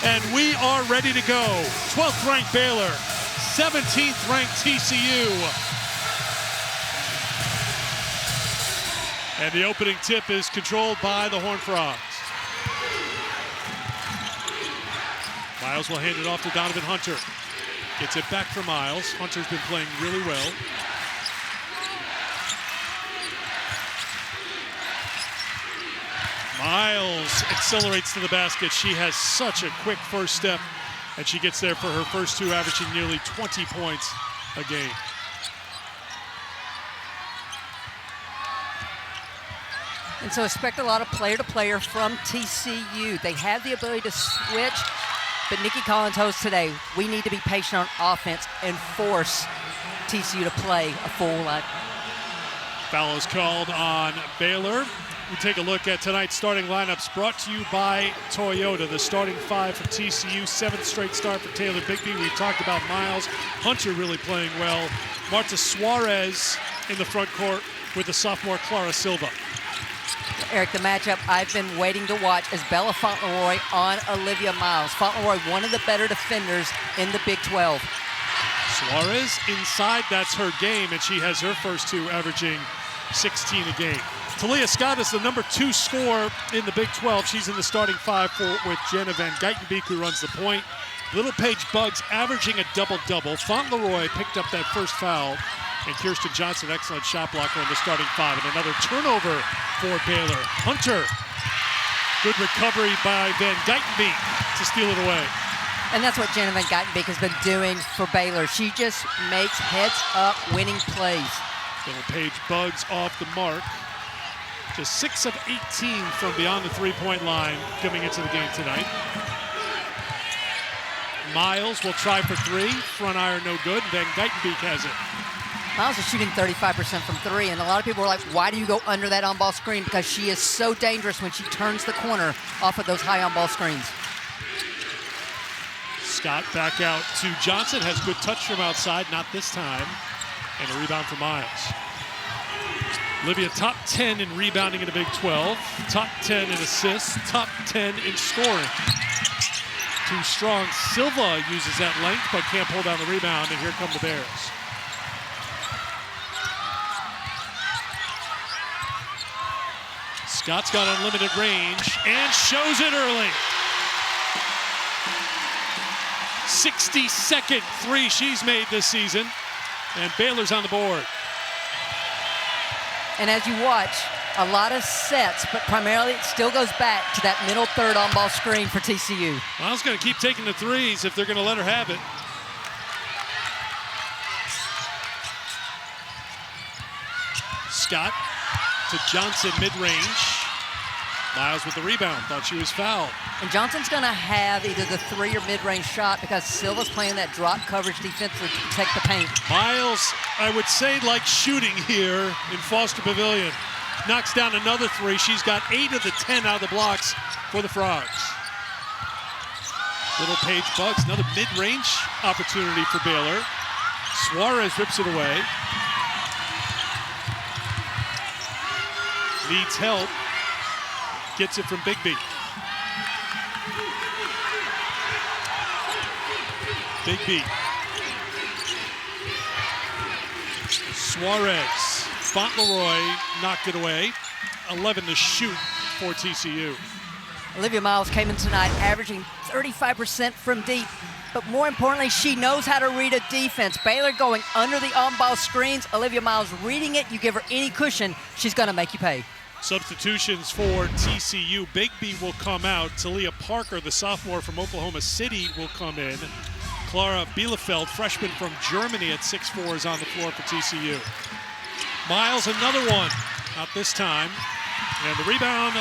And we are ready to go. 12th ranked Baylor, 17th ranked TCU. And the opening tip is controlled by the Horned Frogs. Miles will hand it off to Donovan Hunter. Gets it back for Miles. Hunter's been playing really well. Miles accelerates to the basket. She has such a quick first step, and she gets there for her first two, averaging nearly 20 points a game. And so expect a lot of player-to-player from TCU. They have the ability to switch, but Nikki Collins told us today, we need to be patient on offense and force TCU to play a full line. Foul is called on Baylor. We take a look at tonight's starting lineups brought to you by Toyota. The starting five for TCU, 7th straight start for Taylor Bigby. We've talked about Miles. Hunter really playing well. Marta Suarez in the front court with the sophomore Clara Silva. Eric, the matchup I've been waiting to watch is Bella Fauntleroy on Olivia Miles. Fauntleroy, one of the better defenders in the Big 12. Suarez inside, that's her game, and she has her first two, averaging 16 a game. Talia Scott is the number 2 scorer in the Big 12. She's in the starting five with Jenna Van Geitenbeek, who runs the point. Little Paige Buggs averaging a double-double. Fauntleroy picked up that first foul. And Kirsten Johnson, excellent shot blocker in the starting five. And another turnover for Baylor. Hunter, good recovery by Van Geitenbeek to steal it away. And that's what Jenna Van Geitenbeek has been doing for Baylor. She just makes heads-up winning plays. Little Paige Buggs off the mark. Just 6 of 18 from beyond the three-point line coming into the game tonight. Miles will try for three. Front iron no good. Van Geitenbeek has it. Miles is shooting 35% from three, and a lot of people are like, why do you go under that on-ball screen? Because she is so dangerous when she turns the corner off of those high on-ball screens. Scott back out to Johnson. Has good touch from outside, not this time. And a rebound for Miles. Olivia, top 10 in rebounding in the Big 12, top 10 in assists, top 10 in scoring. Too strong. Silva uses that length, but can't pull down the rebound, and here come the Bears. Scott's got unlimited range and shows it early. 60-second three she's made this season, and Baylor's on the board. And as you watch, a lot of sets, but primarily it still goes back to that middle third on-ball screen for TCU. Miles going to keep taking the threes if they're going to let her have it. Scott to Johnson mid-range. Miles with the rebound, thought she was fouled. And Johnson's going to have either the three or mid-range shot because Silva's playing that drop coverage defense to protect the paint. Miles, I would say, like shooting here in Foster Pavilion. Knocks down another three. She's got 8 of the 10 out of the blocks for the Frogs. Little Paige Buggs, another mid-range opportunity for Baylor. Suarez rips it away. Needs help. Gets it from Bigby. Bigby. Suarez. Fauntleroy knocked it away. 11 to shoot for TCU. Olivia Miles came in tonight averaging 35% from deep. But more importantly, she knows how to read a defense. Baylor going under the on-ball screens. Olivia Miles reading it. You give her any cushion, she's going to make you pay. Substitutions for TCU. Bigby will come out. Talia Parker, the sophomore from Oklahoma City, will come in. Clara Bielefeld, freshman from Germany at 6'4", is on the floor for TCU. Miles, another one. Not this time. And the rebound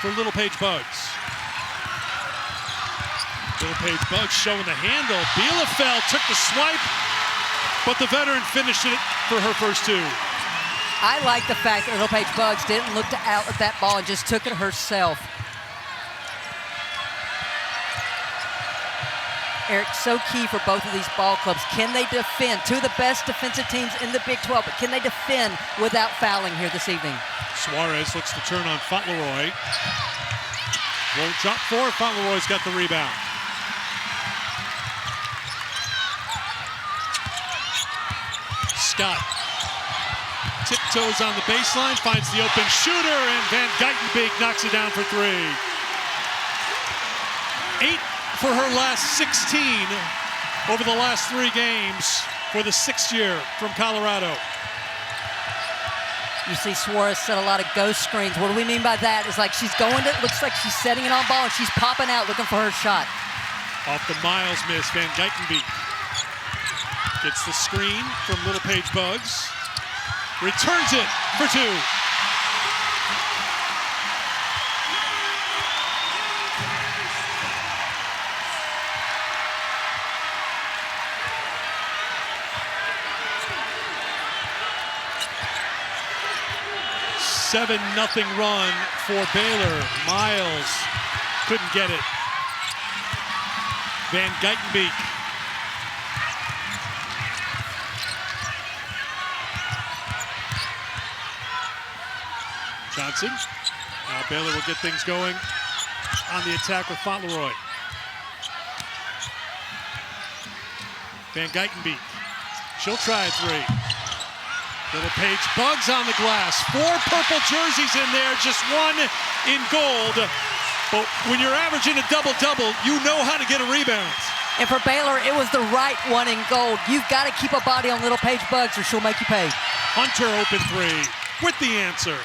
for Little Paige Buggs. Little Paige Buggs showing the handle. Bielefeld took the swipe, but the veteran finished it for her first two. I like the fact that Little Paige Buggs didn't look out at that ball and just took it herself. Eric, so key for both of these ball clubs. Can they defend? Two of the best defensive teams in the Big 12, but can they defend without fouling here this evening? Suarez looks to turn on Fauntleroy. Won't jump for it. Fauntleroy's got the rebound. Scott tiptoes on the baseline, finds the open shooter, and Van Geitenbeek knocks it down for 3. 8 for her last 16 over the last 3 games for the 6th year from Colorado. You see Suarez set a lot of ghost screens. What do we mean by that? It's like she's going to, looks like she's setting it on ball, and she's popping out looking for her shot. Off the Miles miss, Van Geitenbeek gets the screen from Little Page Bugs. Returns it for 2. Seven 0 run for Baylor. Miles couldn't get it. Van Geitenbeek. Johnson. Now Baylor will get things going on the attack with Fauntleroy. Van Geitenbeek. She'll try a 3. Little Page Bugs on the glass. 4 purple jerseys in there, just 1 in gold. But when you're averaging a double-double, you know how to get a rebound. And for Baylor, it was the right one in gold. You've got to keep a body on Little Page Bugs or she'll make you pay. Hunter open 3 with the answer.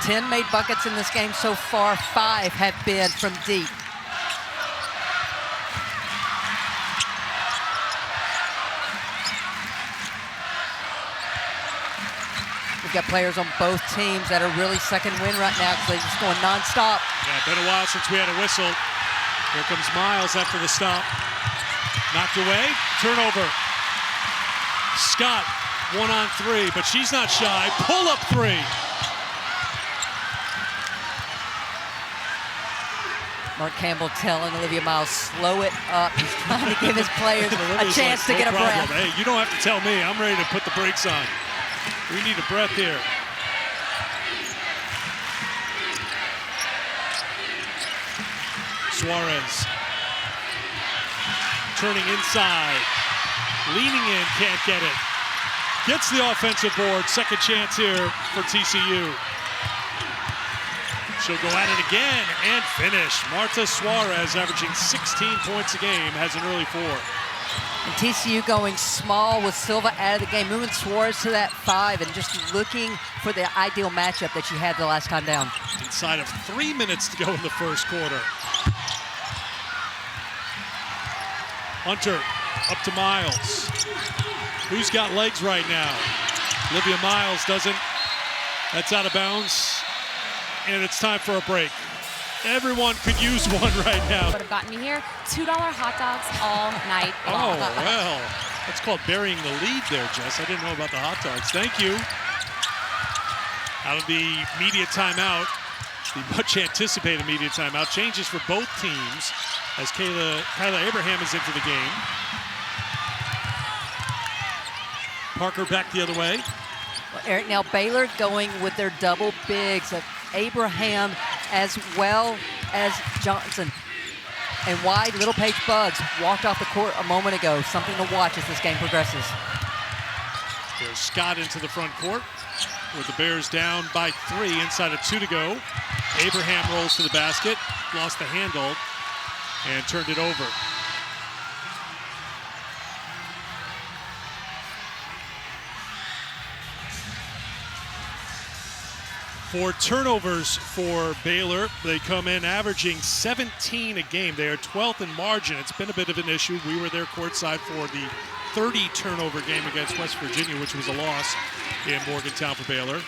Ten made buckets in this game so far. 5 have been from deep. We've got players on both teams that are really second win right now because they're just going nonstop. Yeah, been a while since we had a whistle. Here comes Miles after the stop. Knocked away, turnover. Scott, 1 on 3, but she's not shy. Pull up 3. Mark Campbell telling Olivia Miles, slow it up. He's trying to give his players a chance to get a breath. Hey, you don't have to tell me. I'm ready to put the brakes on. We need a breath here. Suarez. Turning inside. Leaning in, can't get it. Gets the offensive board. Second chance here for TCU. She'll go at it again and finish. Marta Suarez averaging 16 points a game, has an early 4. And TCU going small with Silva out of the game, moving Suarez to that 5 and just looking for the ideal matchup that she had the last time down. Inside of 3 minutes to go in the first quarter. Hunter up to Miles. Who's got legs right now? Olivia Miles doesn't. That's out of bounds. And it's time for a break. Everyone could use one right now. Would have gotten me here. $2 hot dogs all night long. Oh, well, that's called burying the lead there, Jess. I didn't know about the hot dogs. Thank you. Out of the media timeout, the much anticipated media timeout. Changes for both teams as Kyla Abraham is into the game. Parker back the other way. Well, Eric, now Baylor going with their double bigs of Abraham as well as Johnson. And wide, Little Page Bugs walked off the court a moment ago. Something to watch as this game progresses. There's Scott into the front court with the Bears down by 3, inside of 2 to go. Abraham rolls to the basket, lost the handle, and turned it over. For turnovers for Baylor, they come in averaging 17 a game. They are 12th in margin. It's been a bit of an issue. We were there courtside for the 30 turnover game against West Virginia, which was a loss in Morgantown for Baylor.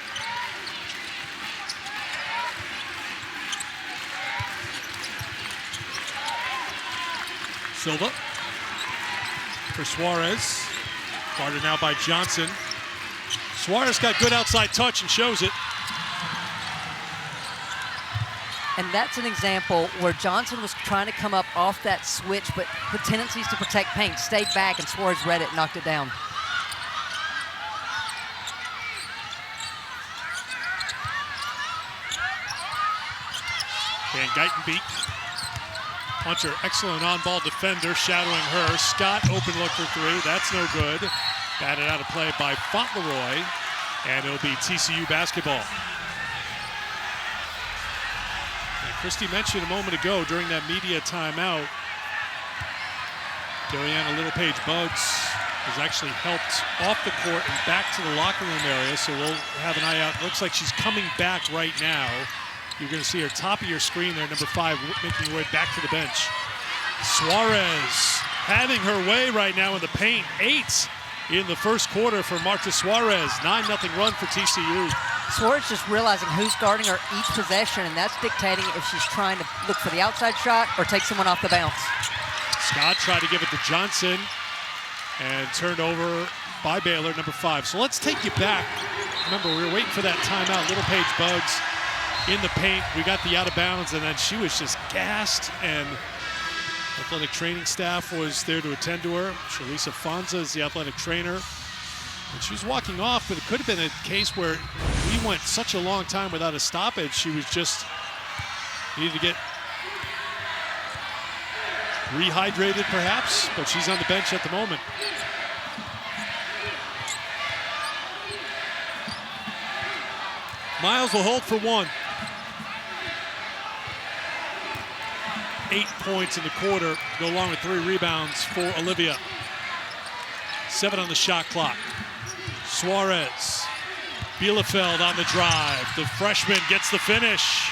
Silva for Suarez. Guarded now by Johnson. Suarez got good outside touch and shows it. And that's an example where Johnson was trying to come up off that switch, but with tendencies to protect paint, stayed back, and Suarez read it and knocked it down. Van Geitenbeek Hunter, excellent on-ball defender, shadowing her. Scott, open look for three. That's no good. Batted out of play by Fauntleroy, and it'll be TCU basketball. And Christy mentioned a moment ago during that media timeout, Dariana Littlepage-Buggs was actually helped off the court and back to the locker room area, so we'll have an eye out. Looks like she's coming back right now. You're going to see her top of your screen there, number 5, making her way back to the bench. Suarez having her way right now in the paint. 8 in the first quarter for Marta Suarez. 9-0 run for TCU. Suarez just realizing who's guarding her each possession, and that's dictating if she's trying to look for the outside shot or take someone off the bounce. Scott tried to give it to Johnson, and turned over by Baylor, number 5. So let's take you back. Remember, we were waiting for that timeout. Littlepage-Buggs in the paint. We got the out of bounds, and then she was just gassed, and athletic training staff was there to attend to her. Shalisa Fonza is the athletic trainer. And she was walking off, but it could have been a case where we went such a long time without a stoppage. She was just needed to get rehydrated perhaps, but she's on the bench at the moment. Miles will hold for 1. 8 points in the quarter, go along with 3 rebounds for Olivia. 7 on the shot clock. Suarez, Bielefeld on the drive. The freshman gets the finish.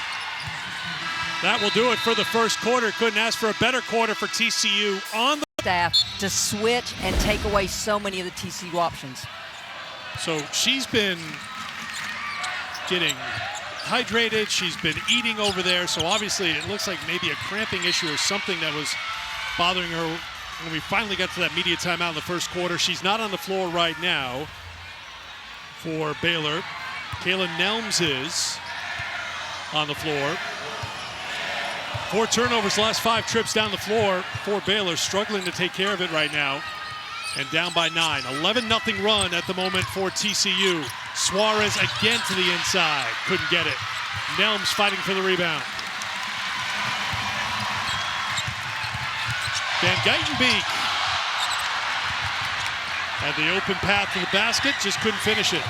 That will do it for the first quarter. Couldn't ask for a better quarter for TCU on the staff to switch and take away so many of the TCU options. So she's been getting hydrated. She's been eating over there. So obviously it looks like maybe a cramping issue or something that was bothering her when we finally got to that media timeout in the first quarter. She's not on the floor right now for Baylor. Kayla Nelms is on the floor. 4 turnovers, last 5 trips down the floor for Baylor, struggling to take care of it right now. And down by 9. 11-0 run at the moment for TCU. Suarez again to the inside. Couldn't get it. Nelms fighting for the rebound. Van Geitenbeek had the open path to the basket, just couldn't finish it.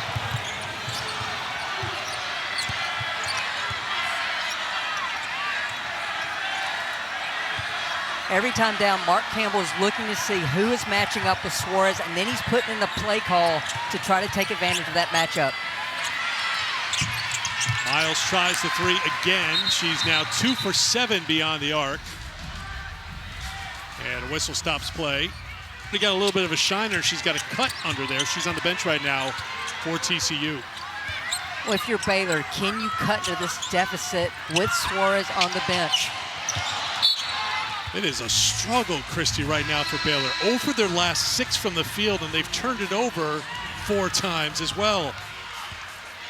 Every time down, Mark Campbell is looking to see who is matching up with Suarez, and then he's putting in the play call to try to take advantage of that matchup. Miles tries the 3 again. She's now 2 for 7 beyond the arc. And a whistle stops play. They got a little bit of a shiner. She's got a cut under there. She's on the bench right now for TCU. Well, if you're Baylor, can you cut into this deficit with Suarez on the bench? It is a struggle, Christy, right now for Baylor. Over their last 6 from the field, and they've turned it over 4 times as well.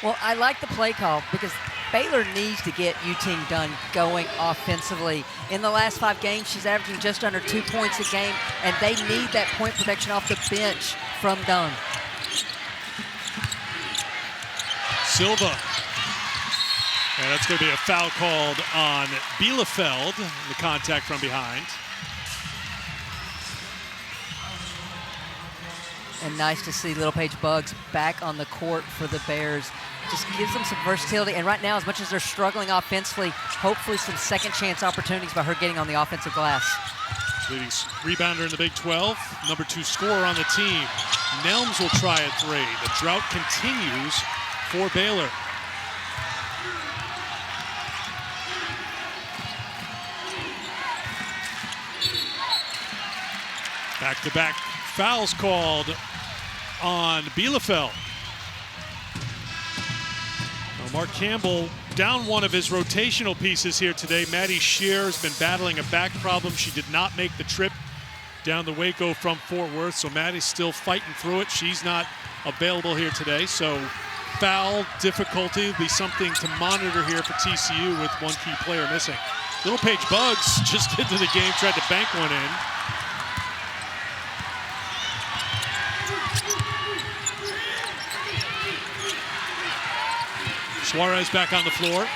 Well, I like the play call because Baylor needs to get U-Team Dunn going offensively. In the last 5 games, she's averaging just under 2 points a game, and they need that point production off the bench from Dunn. Silva. And that's going to be a foul called on Bielefeld, the contact from behind. And nice to see Littlepage-Buggs back on the court for the Bears. Just gives them some versatility. And right now, as much as they're struggling offensively, hopefully some second chance opportunities by her getting on the offensive glass. Leading rebounder in the Big 12, number 2 scorer on the team. Nelms will try a 3. The drought continues for Baylor. Back-to-back fouls called on Bielefeld. Now Mark Campbell down one of his rotational pieces here today. Maddie Shear has been battling a back problem. She did not make the trip down to Waco from Fort Worth, so Maddie's still fighting through it. She's not available here today, so foul difficulty will be something to monitor here for TCU with 1 key player missing. Littlepage-Buggs just into the game, tried to bank one in. Suarez back on the floor.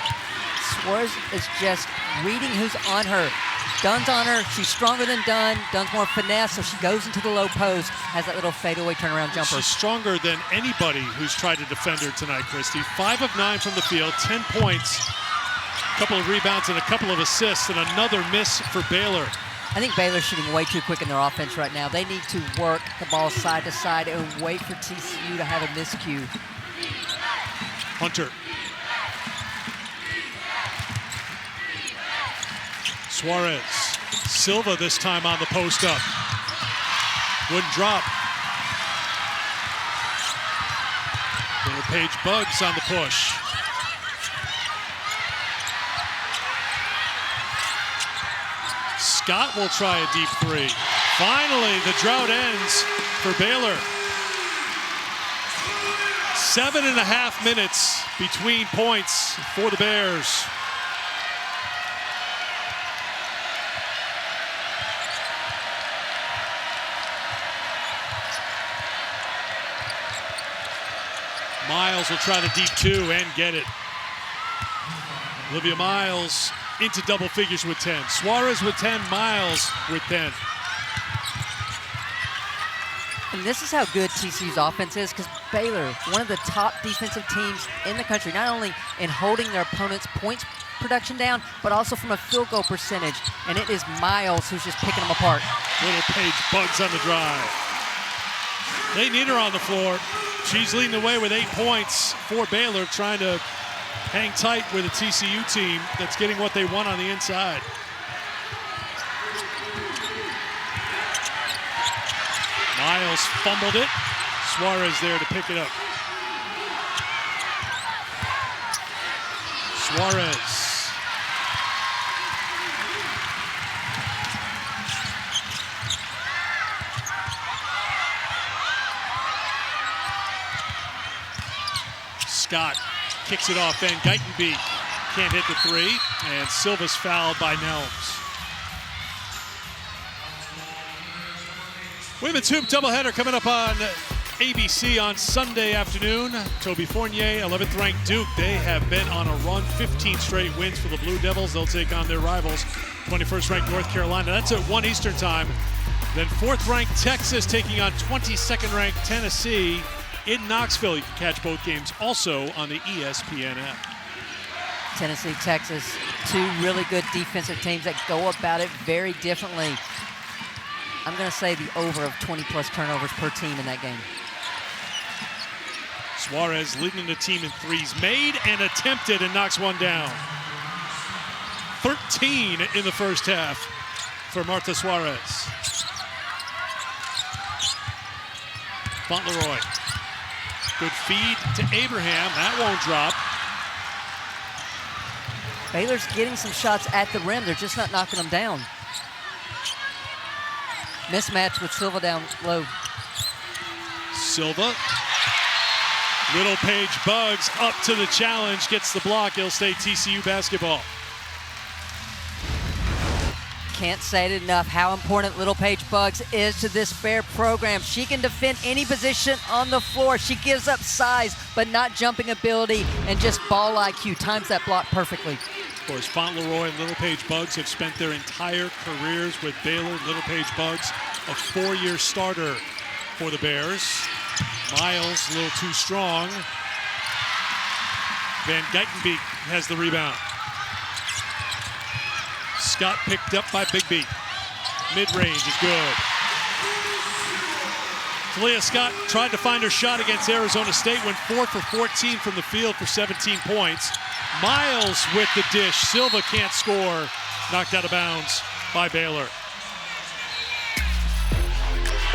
Suarez is just reading who's on her. Dunn's on her. She's stronger than Dunn. Dunn's more finesse, so she goes into the low post, has that little fadeaway turnaround jumper. She's stronger than anybody who's tried to defend her tonight, Christy. 5 of 9 from the field, 10 points, a couple of rebounds and a couple of assists, and another miss for Baylor. I think Baylor's shooting way too quick in their offense right now. They need to work the ball side to side and wait for TCU to have a miscue. Hunter. Suarez. Silva this time on the post up. Wouldn't drop. Baylor Page Bugs on the push. Scott will try a deep three. Finally, the drought ends for Baylor. 7.5 minutes between points for the Bears. Miles will try the deep 2 and get it. Olivia Miles into double figures with 10. Suarez with 10, Miles with 10. And this is how good TCU's offense is, because Baylor, one of the top defensive teams in the country, not only in holding their opponent's points production down, but also from a field goal percentage. And it is Miles who's just picking them apart. Little Page Bugs on the drive. They need her on the floor. She's leading the way with 8 points for Baylor, trying to hang tight with a TCU team that's getting what they want on the inside. Miles fumbled it. Suarez there to pick it up. Suarez. Scott kicks it off. Van Geitenbeek can't hit the 3, and Silva's fouled by Nelms. Women's hoop doubleheader coming up on ABC on Sunday afternoon. Toby Fournier, 11th ranked Duke. They have been on a run, 15 straight wins for the Blue Devils. They'll take on their rivals, 21st ranked North Carolina. That's at 1 Eastern time. Then 4th ranked Texas taking on 22nd ranked Tennessee in Knoxville. You can catch both games also on the ESPN app. Tennessee, Texas, 2 really good defensive teams that go about it very differently. I'm going to say the over of 20-plus turnovers per team in that game. Suarez leading the team in threes, made and attempted, and knocks one down. 13 in the first half for Martha Suarez. Fauntleroy. Good feed to Abraham. That won't drop. Baylor's getting some shots at the rim. They're just not knocking them down. Mismatch with Silva down low. Silva. Little Page Bugs up to the challenge. Gets the block. It'll stay TCU basketball. Can't say it enough how important Little Page Bugs is to this Bear program. She can defend any position on the floor. She gives up size, but not jumping ability and just ball IQ. Times that block perfectly. Of course, Fauntleroy and Little Page Bugs have spent their entire careers with Baylor. Little Page Bugs, a 4-year starter for the Bears. Miles, a little too strong. Van Geitenbeek has the rebound. Scott picked up by Bigby. Mid-range is good. Talia Scott tried to find her shot against Arizona State, went 4 for 14 from the field for 17 points. Miles with the dish. Silva can't score. Knocked out of bounds by Baylor.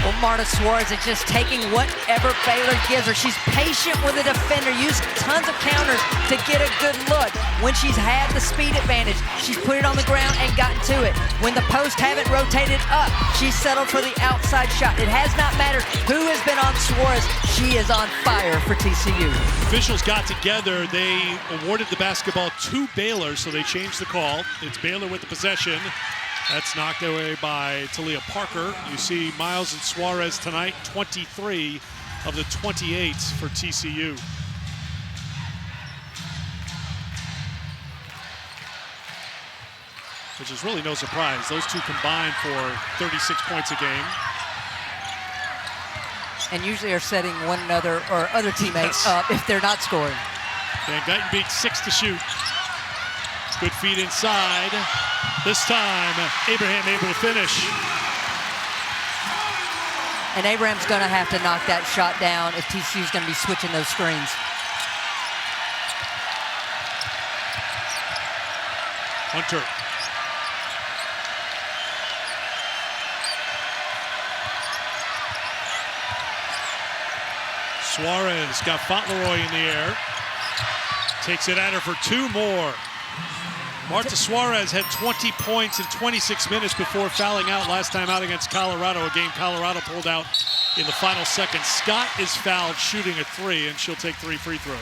Well, Marta Suarez is just taking whatever Baylor gives her. She's patient with the defender, used tons of counters to get a good look. When she's had the speed advantage, she's put it on the ground and gotten to it. When the posts haven't rotated up, she's settled for the outside shot. It has not mattered who has been on Suarez. She is on fire for TCU. Officials got together. They awarded the basketball to Baylor, so they changed the call. It's Baylor with the possession. That's knocked away by Talia Parker. You see Miles and Suarez tonight, 23 of the 28 for TCU. which is really no surprise. Those two combined for 36 points a game. And usually are setting one another or other teammates up if they're not scoring. Van Guyton beat 6 to shoot. Good feed inside. This time, Abraham able to finish. And Abraham's going to have to knock that shot down if TCU's going to be switching those screens. Hunter. Suarez got Fauntleroy in the air. Takes it at her for 2 more. Marta Suarez had 20 points in 26 minutes before fouling out last time out against Colorado, a game Colorado pulled out in the final seconds. Scott is fouled shooting a 3, and she'll take 3 free throws.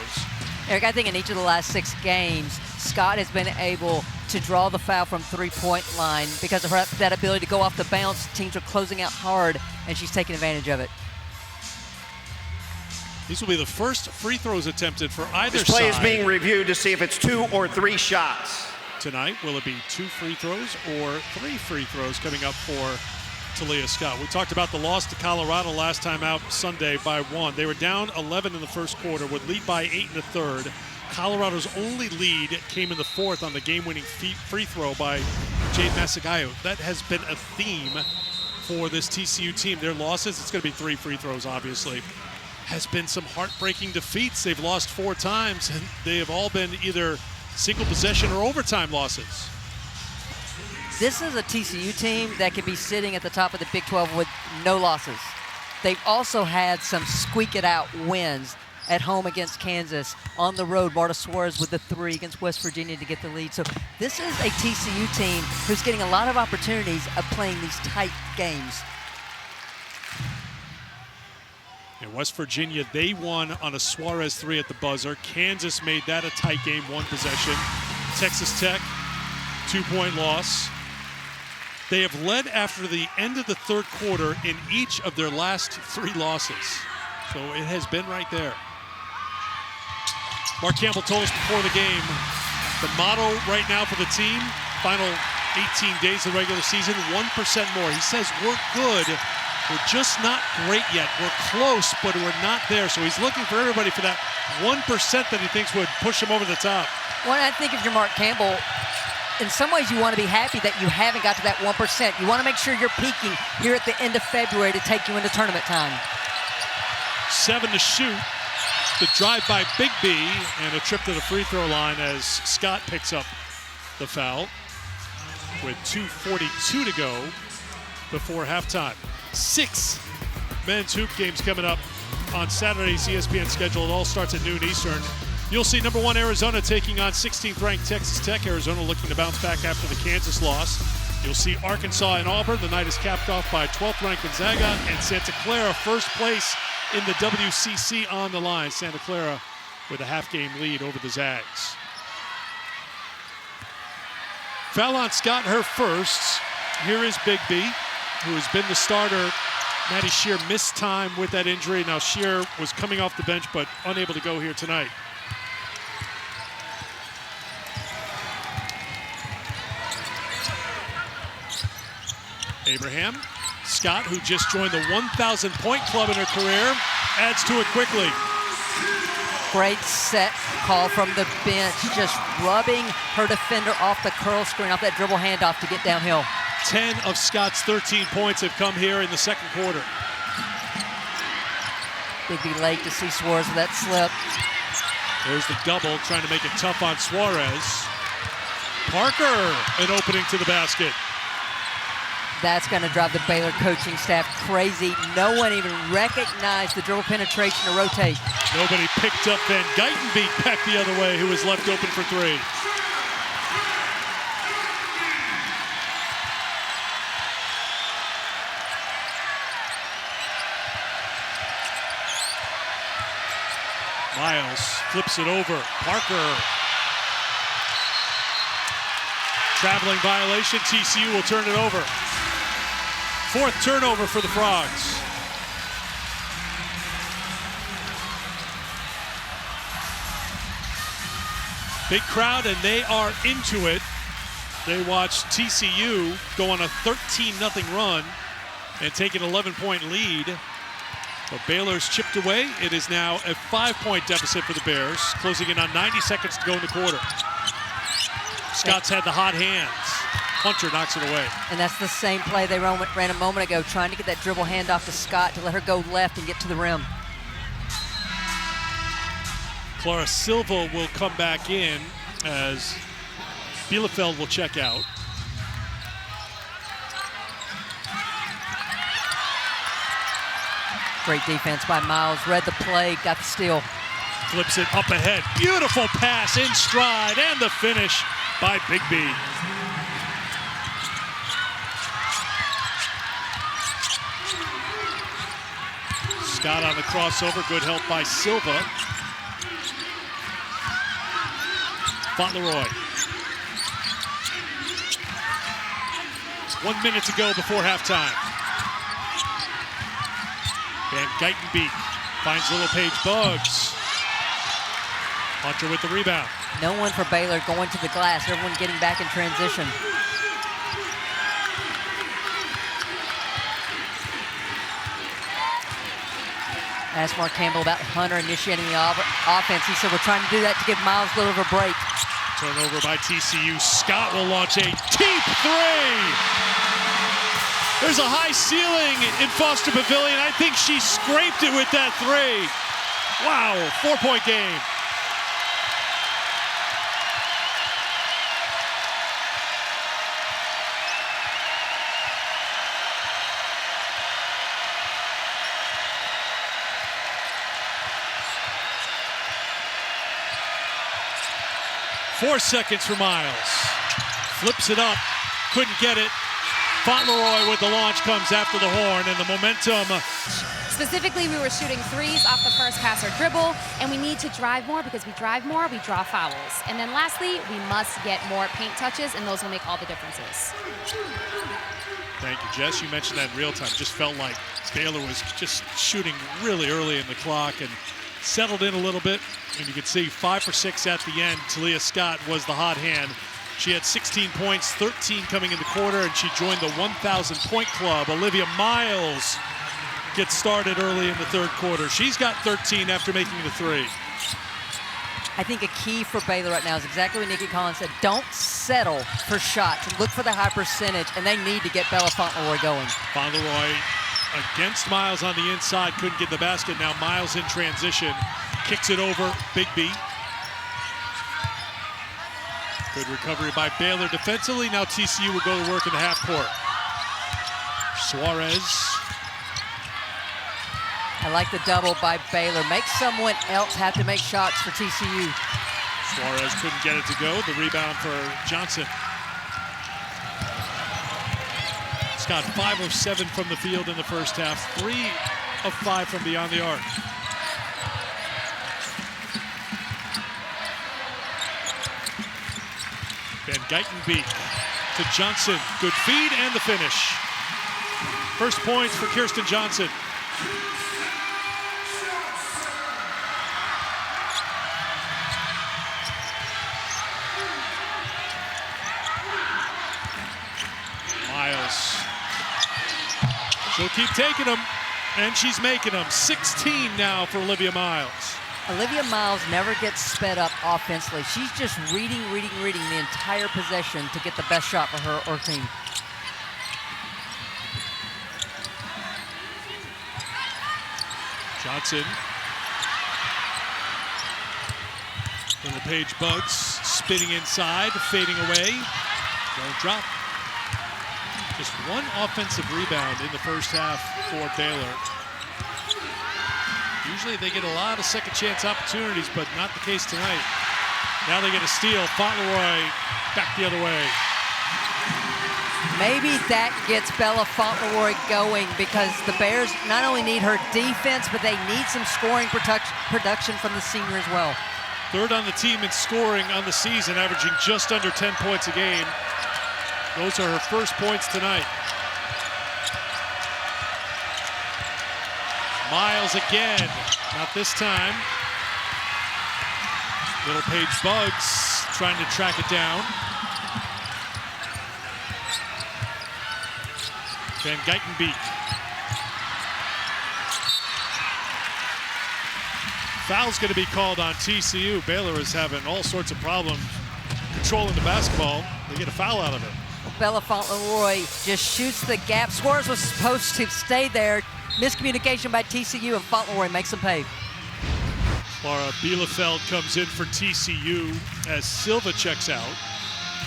Eric, I think in each of the last 6 games, Scott has been able to draw the foul from three-point line because of her, that ability to go off the bounce. Teams are closing out hard, and she's taking advantage of it. These will be the first free throws attempted for either side. This play is being reviewed to see if it's 2 or 3 shots. Tonight, will it be 2 free throws or 3 free throws coming up for Talia Scott? We talked about the loss to Colorado last time out Sunday by 1. They were down 11 in the first quarter, would lead by 8 in the third. Colorado's only lead came in the fourth on the game-winning free throw by Jade Masagayo. That has been a theme for this TCU team. Their losses, it's going to be 3 free throws, obviously. Has been some heartbreaking defeats. They've lost 4 times, and they have all been either single possession or overtime losses. This is a TCU team that could be sitting at the top of the Big 12 with no losses. They've also had some squeak-it-out wins at home against Kansas. On the road, Marta Suarez with the 3 against West Virginia to get the lead. So this is a TCU team who's getting a lot of opportunities of playing these tight games. In West Virginia, they won on a Suarez 3 at the buzzer. Kansas made that a tight game, 1 possession. Texas Tech, 2-point loss. They have led after the end of the third quarter in each of their last 3 losses. So it has been right there. Mark Campbell told us before the game, the motto right now for the team, final 18 days of the regular season, 1% more. He says, we're good. We're just not great yet. We're close, but we're not there. So he's looking for everybody for that 1% that he thinks would push him over the top. Well, I think if you're Mark Campbell, in some ways you want to be happy that you haven't got to that 1%. You want to make sure you're peaking here at the end of February to take you into tournament time. 7 to shoot. The drive by Big B and a trip to the free throw line as Scott picks up the foul with 2:42 to go before halftime. 6 men's hoop games coming up on Saturday's ESPN schedule. It all starts at noon Eastern. You'll see number 1 Arizona taking on 16th ranked Texas Tech. Arizona looking to bounce back after the Kansas loss. You'll see Arkansas and Auburn. The night is capped off by 12th ranked Gonzaga and Santa Clara, first place in the WCC on the line. Santa Clara with a half-game lead over the Zags. Foul on Scott, her first. Here is Big B, who has been the starter. Maddie Shear missed time with that injury. Now Shear was coming off the bench but unable to go here tonight. Abraham. Scott, who just joined the 1,000-point club in her career, adds to it quickly. Great set call from the bench, just rubbing her defender off the curl screen, off that dribble handoff to get downhill. 10 of Scott's 13 points have come here in the second quarter. Big late to see Suarez with that slip. There's the double, trying to make it tough on Suarez. Parker, an opening to the basket. That's going to drive the Baylor coaching staff crazy. No one even recognized the dribble penetration to rotate. Nobody picked up Van Guyton beat Peck the other way, who was left open for 3. Miles flips it over. Parker. Traveling violation. TCU will turn it over. 4th turnover for the Frogs. Big crowd, and they are into it. They watched TCU go on a 13-0 run and take an 11-point lead. But Baylor's chipped away. It is now a 5-point deficit for the Bears, closing in on 90 seconds to go in the quarter. Scott's had the hot hands. Hunter knocks it away. And that's the same play they ran a moment ago, trying to get that dribble handoff to Scott to let her go left and get to the rim. Clara Silva will come back in as Bielefeld will check out. Great defense by Miles. Read the play, got the steal. Flips it up ahead. Beautiful pass in stride, and the finish by Big B. Scott on the crossover. Good help by Silva. Fauntleroy. 1 minute to go before halftime. Van Geitenbeek finds Little Paige Bugs. Hunter with the rebound. No one for Baylor going to the glass. Everyone getting back in transition. Asked Mark Campbell about Hunter initiating the offense. He said, we're trying to do that to give Miles a little bit of a break. Turnover by TCU. Scott will launch a deep three. There's a high ceiling in Foster Pavilion. I think she scraped it with that three. Wow, 4-point game. Four seconds for Miles. Flips it up, couldn't get it. Fauntleroy with the launch comes after the horn, and the momentum. Specifically, we were shooting threes off the first pass or dribble, and we need to drive more because we drive more, we draw fouls. And then lastly, we must get more paint touches, and those will make all the differences. Thank you, Jess. You mentioned that in real time. Just felt like Baylor was just shooting really early in the clock and settled in a little bit. And you can see 5 for 6 at the end. Talia Scott was the hot hand. She had 16 points, 13 coming in the quarter, and she joined the 1,000-point club. Olivia Miles gets started early in the third quarter. She's got 13 after making the three. I think a key for Baylor right now is exactly what Nikki Collins said. Don't settle for shots. Look for the high percentage, and they need to get Bella Fauntleroy going. Fauntleroy against Miles on the inside, couldn't get the basket. Now Miles in transition, kicks it over, Big B. Good recovery by Baylor defensively. Now TCU will go to work in the half court. Suarez. I like the double by Baylor. Make someone else have to make shots for TCU. Suarez couldn't get it to go. The rebound for Johnson. Scott 5 of 7 from the field in the first half. 3 of 5 from beyond the arc. Van Geitenbeek to Johnson. Good feed and the finish. First points for Kirsten Johnson. Miles. She'll keep taking them, and she's making them. 16 now for Olivia Miles. Olivia Miles never gets sped up offensively. She's just reading the entire possession to get the best shot for her or team. Johnson. Little Paige Bugs spinning inside, fading away. Don't drop. Just one offensive rebound in the first half for Baylor. Usually they get a lot of second chance opportunities, but not the case tonight. Now they get a steal. Fauntleroy back the other way. Maybe that gets Bella Fauntleroy going because the Bears not only need her defense, but they need some scoring production from the senior as well. Third on the team in scoring on the season, averaging just under 10 points a game. Those are her first points tonight. Miles again, not this time. Little Paige Bugs trying to track it down. Van Geitenbeek. Foul's going to be called on TCU. Baylor is having all sorts of problems controlling the basketball. They get a foul out of it. Bella Fauntleroy just shoots the gap. Suarez was supposed to stay there. Miscommunication by TCU, and Fauntleroy makes them pay. Laura Bielefeld comes in for TCU as Silva checks out.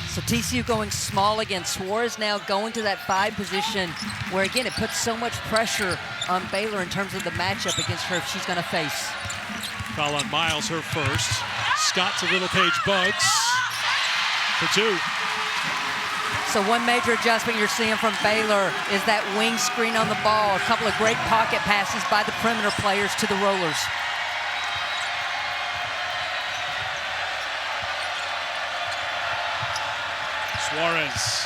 So TCU going small again. Suarez now going to that 5 position where, again, it puts so much pressure on Baylor in terms of the matchup against her if she's going to face. Foul on Miles, her first. Scott to Little Page Bugs for 2. So one major adjustment you're seeing from Baylor is that wing screen on the ball. A couple of great pocket passes by the perimeter players to the rollers. Suarez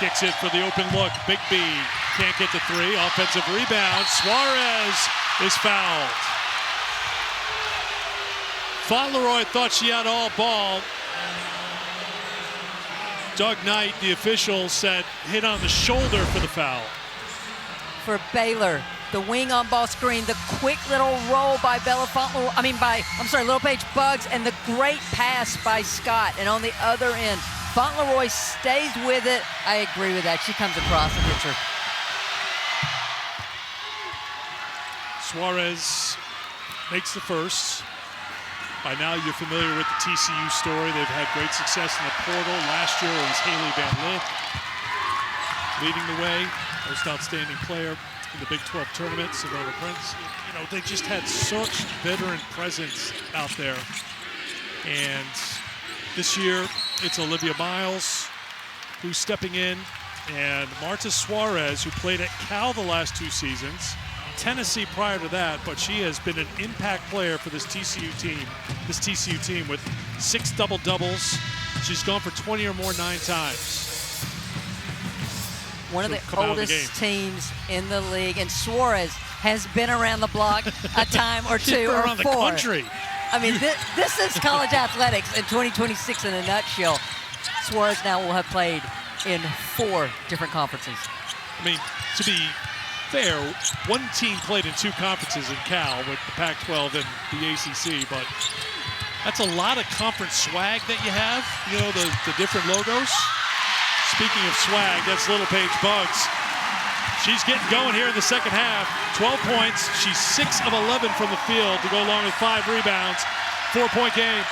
kicks it for the open look. Big B can't get the 3. Offensive rebound. Suarez is fouled. Fauntleroy thought she had all ball. Doug Knight, the official, said hit on the shoulder for the foul. For Baylor, the wing on ball screen, the quick little roll by Little Page Bugs, and the great pass by Scott. And on the other end, Fauntleroy stays with it. I agree with that. She comes across and hits her. Suarez makes the first. By now you're familiar with the TCU story. They've had great success in the portal. Last year it was Haley Van Lith leading the way, most outstanding player in the Big 12 tournament. Savannah Prince. You know, they just had such veteran presence out there. And this year it's Olivia Miles who's stepping in, and Marta Suarez, who played at Cal the last 2 seasons. Tennessee prior to that, but she has been an impact player for this TCU team with 6 double-doubles. She's gone for 20 or more 9 times. One of the oldest teams in the league, and Suarez has been around the block a time or 2 or 4. Around the country. I mean, this is college athletics in 2026 in a nutshell. Suarez now will have played in 4 different conferences. I mean, to be fair, one team played in 2 conferences in Cal with the Pac-12 and the ACC, but that's a lot of conference swag that you have, you know, the different logos. Speaking of swag, that's Little Page Bugs. She's getting going here in the second half. 12 points. She's 6 of 11 from the field to go along with 5 rebounds. 4-point game.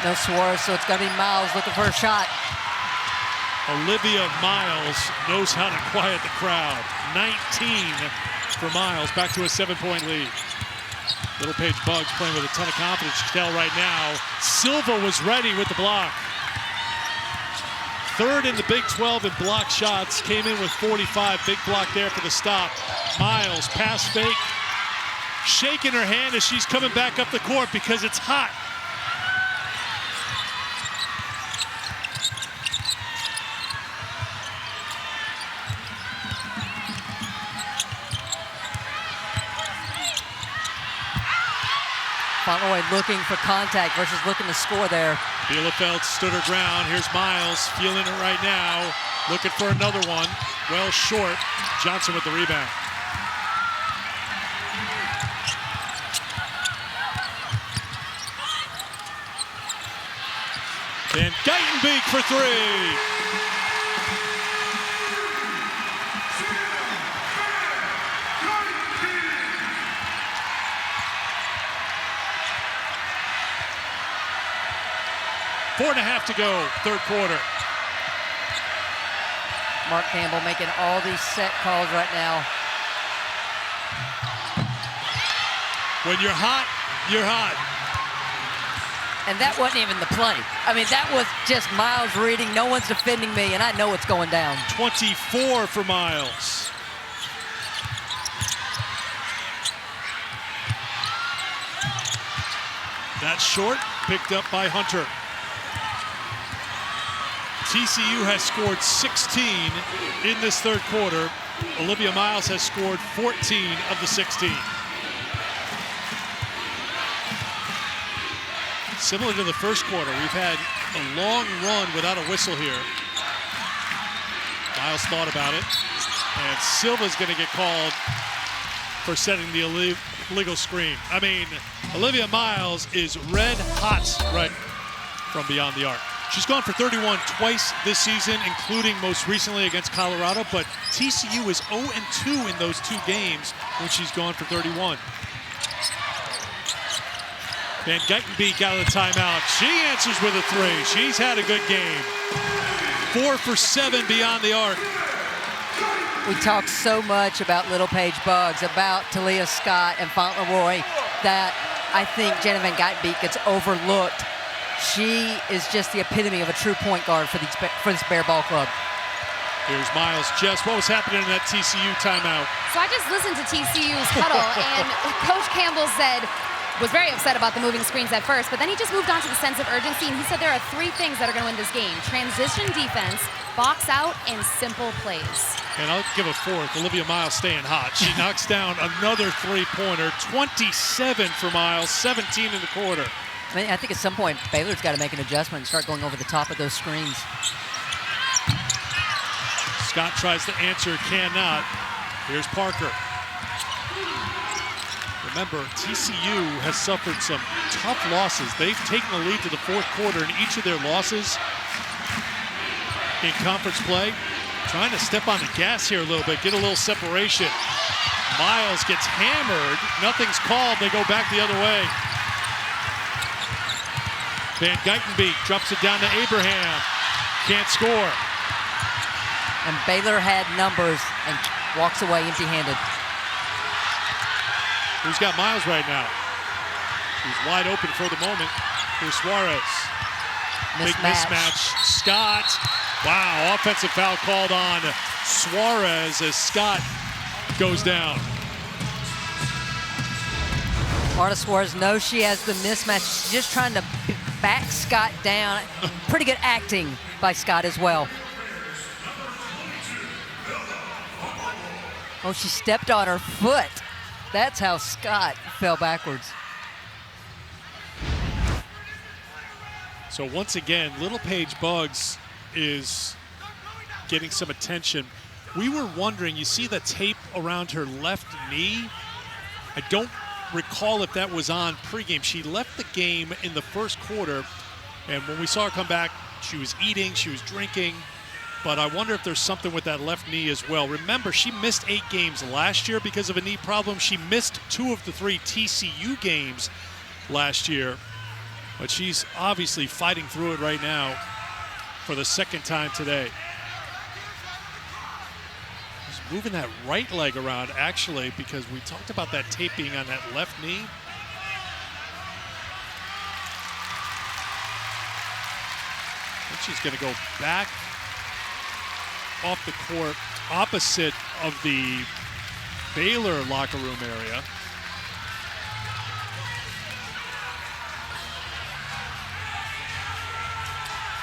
No Suarez, so it's going to be Miles looking for a shot. Olivia Miles knows how to quiet the crowd. 19 for Miles, back to a 7-point lead. Little Page Bugs playing with a ton of confidence. You can tell right now, Silva was ready with the block. 3rd in the Big 12 in block shots, came in with 45. Big block there for the stop. Miles, pass fake, shaking her hand as she's coming back up the court because it's hot. Fauntleroy looking for contact versus looking to score there. Bielefeld stood her ground. Here's Miles, feeling it right now. Looking for another one. Well short. Johnson with the rebound. Van Geitenbeek for 3. Four and a half to go, 3rd quarter. Mark Campbell making all these set calls right now. When you're hot, you're hot. And that wasn't even the play. I mean, that was just Miles reading, no one's defending me, and I know it's going down. 24 for Miles. That's short, picked up by Hunter. TCU has scored 16 in this 3rd quarter. Olivia Miles has scored 14 of the 16. similar to the first quarter. We've had a long run without a whistle here. Miles thought about it. And Silva's going to get called for setting the illegal screen. I mean, Olivia Miles is red hot right from beyond the arc. She's gone for 31 twice this season, including most recently against Colorado, but TCU is 0-2 in those 2 games when she's gone for 31. Van Geitenbeek out of the timeout. She answers with a 3. She's had a good game. 4 for 7 beyond the arc. We talk so much about Little Paige Buggs, about Talia Scott and Fauntleroy, that I think Jenna Van Geitenbeek gets overlooked. She is just the epitome of a true point guard for this Bear Ball Club. Here's Miles. Jess, what was happening in that TCU timeout? So I just listened to TCU's huddle, and Coach Campbell was very upset about the moving screens at first, but then he just moved on to the sense of urgency, and he said there are 3 things that are going to win this game: transition defense, box out, and simple plays. And I'll give a 4th. Olivia Miles staying hot. She knocks down another 3-pointer. 27 for Miles, 17 in the quarter. I mean, I think at some point, Baylor's got to make an adjustment and start going over the top of those screens. Scott tries to answer, cannot. Here's Parker. Remember, TCU has suffered some tough losses. They've taken the lead to the 4th quarter in each of their losses in conference play. Trying to step on the gas here a little bit, get a little separation. Miles gets hammered. Nothing's called. They go back the other way. Van Geitenbeek drops it down to Abraham. Can't score. And Baylor had numbers and walks away empty-handed. Who's got Miles right now? He's wide open for the moment. Here's Suarez. Big mismatch. Scott. Wow, offensive foul called on Suarez as Scott goes down. Marta Suarez knows she has the mismatch. She's just trying to back Scott down. Pretty good acting by Scott as well. Oh, she stepped on her foot. That's how Scott fell backwards. So once again, Little Paige Buggs is getting some attention. We were wondering, you see the tape around her left knee? I don't recall if that was on pregame. She left the game in the first quarter, and when we saw her come back, she was eating, she was drinking, but I wonder if there's something with that left knee as well. Remember, she missed 8 games last year because of a knee problem. She missed 2 of the 3 TCU games last year, but she's obviously fighting through it right now for the 2nd time today. She's moving that right leg around, actually, because we talked about that tape being on that left knee. I think she's going to go back off the court opposite of the Baylor locker room area.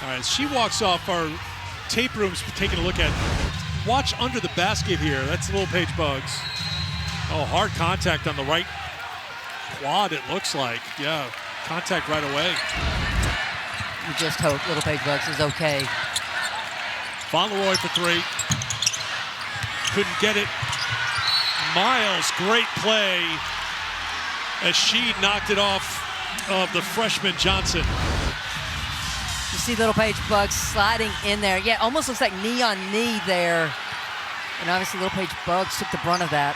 All right, as she walks off, our tape room's taking a look at. Watch under the basket here. That's Little Paige Buggs. Oh, hard contact on the right quad, it looks like. Yeah, contact right away. We just hope Little Paige Buggs is okay. Fauntleroy for 3. Couldn't get it. Miles, great play as she knocked it off of the freshman Johnson. You see Little Paige Buggs sliding in there. Yeah, almost looks like knee on knee there. And obviously Little Paige Buggs took the brunt of that.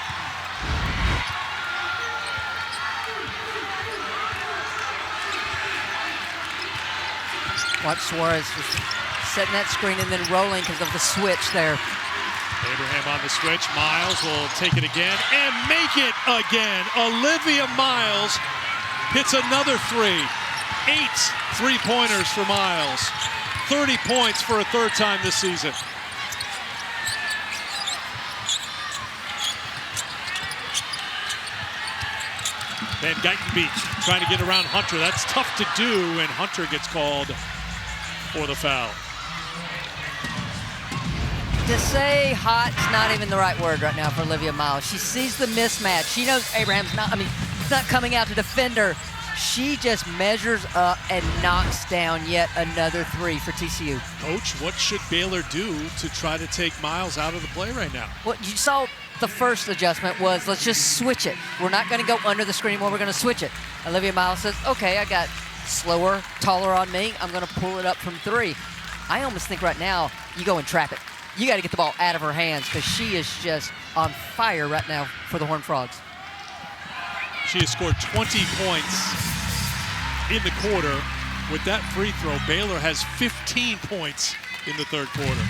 Watch Suarez just setting that screen and then rolling because of the switch there. Abraham on the switch. Miles will take it again and make it again. Olivia Miles hits another 3. 8 3-pointers for Miles. 30 points for a 3rd time this season. Van Geitenbeek trying to get around Hunter. That's tough to do, and Hunter gets called for the foul. To say hot's not even the right word right now for Olivia Miles. She sees the mismatch. She knows Abraham's not, he's not coming out to defend her. She just measures up and knocks down yet another three for TCU. Coach, what should Baylor do to try to take Miles out of the play right now? Well, you saw the first adjustment was let's just switch it. We're not going to go under the screen anymore. We're going to switch it. Olivia Miles says, okay, I got slower, taller on me. I'm going to pull it up from three. I almost think right now you go and trap it. You got to get the ball out of her hands because she is just on fire right now for the Horned Frogs. She has scored 20 points in the quarter. With that free throw, Baylor has 15 points in the third quarter.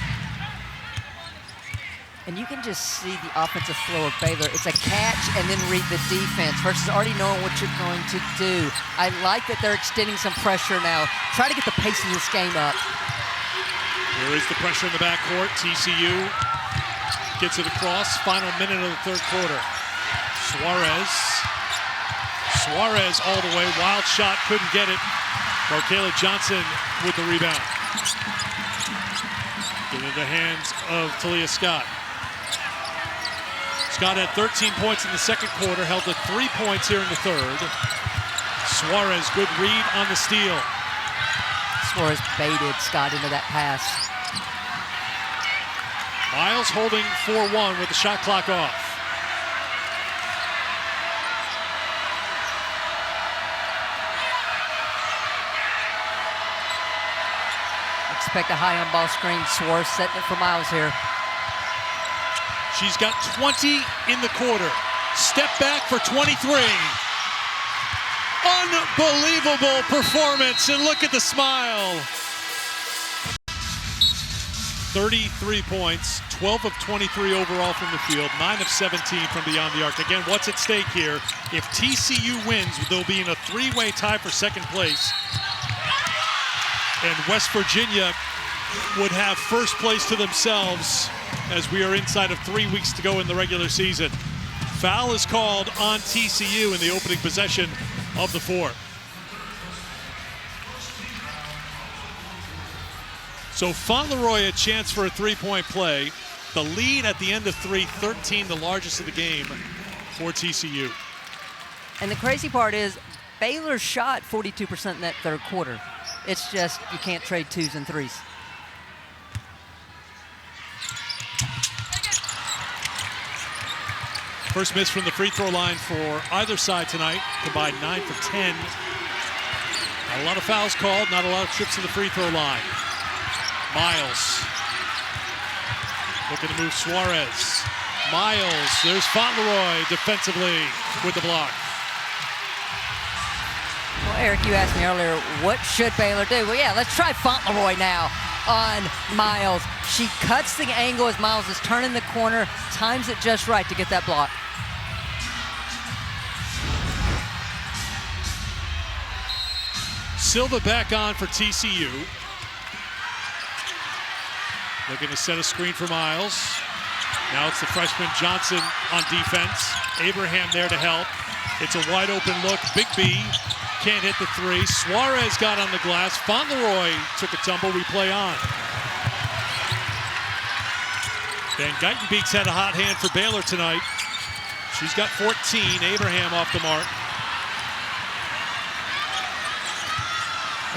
And you can just see the offensive flow of Baylor. It's a catch and then read the defense versus already knowing what you're going to do. I like that they're extending some pressure now. Try to get the pace of this game up. Here is the pressure in the backcourt. TCU gets it across. Final minute of the third quarter. Suarez all the way. Wild shot, couldn't get it. Markayla Johnson with the rebound. Into the hands of Talia Scott. Scott had 13 points in the second quarter, held to 3 points here in the third. Suarez, good read on the steal. Suarez baited Scott into that pass. Miles holding 4-1 with the shot clock off. Expect a high on ball screen. Suarez setting it for Miles here. She's got 20 in the quarter. Step back for 23. Unbelievable performance, and look at the smile. 33 points, 12 of 23 overall from the field, 9 of 17 from beyond the arc. Again, what's at stake here? If TCU wins, they'll be in a three-way tie for second place. And West Virginia would have first place to themselves as we are inside of 3 weeks to go in the regular season. Foul is called on TCU in the opening possession of the fourth. So Fauntleroy a chance for a three-point play. The lead at the end of 3-13, the largest of the game for TCU. And the crazy part is Baylor shot 42% in that third quarter. It's just you can't trade twos and threes. First miss from the free throw line for either side tonight, combined 9 for 10. Not a lot of fouls called, not a lot of trips to the free throw line. Miles looking to move Suarez. Miles, there's Fauntleroy defensively with the block. Well, Eric, you asked me earlier, what should Baylor do? Well, yeah, let's try Fauntleroy now on Miles. She cuts the angle as Miles is turning the corner, times it just right to get that block. Silva back on for TCU. Looking to set a screen for Miles. Now it's the freshman Johnson on defense. Abraham there to help. It's a wide open look. Big B can't hit the three. Suarez got on the glass. Fauntleroy took a tumble. We play on. Van Geitenbeek's had a hot hand for Baylor tonight. She's got 14. Abraham off the mark.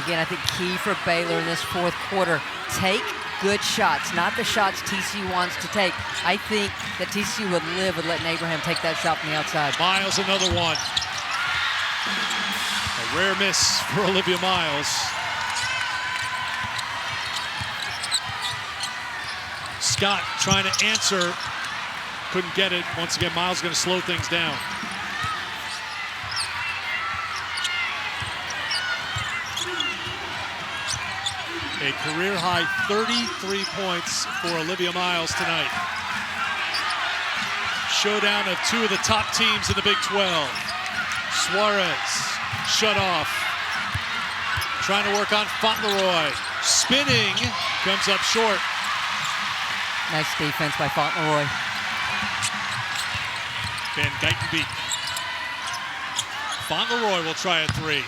Again, I think key for Baylor in this fourth quarter, take good shots, not the shots TCU wants to take. I think that TCU would live with letting Abraham take that shot from the outside. Miles, another one. A rare miss for Olivia Miles. Scott trying to answer, couldn't get it. Once again, Miles going to slow things down. A career-high 33 points for Olivia Miles tonight. Showdown of two of the top teams in the Big 12. Suarez, shut off. Trying to work on Fauntleroy. Spinning, comes up short. Nice defense by Fauntleroy. Van Geitenbeek. Fauntleroy will try a three.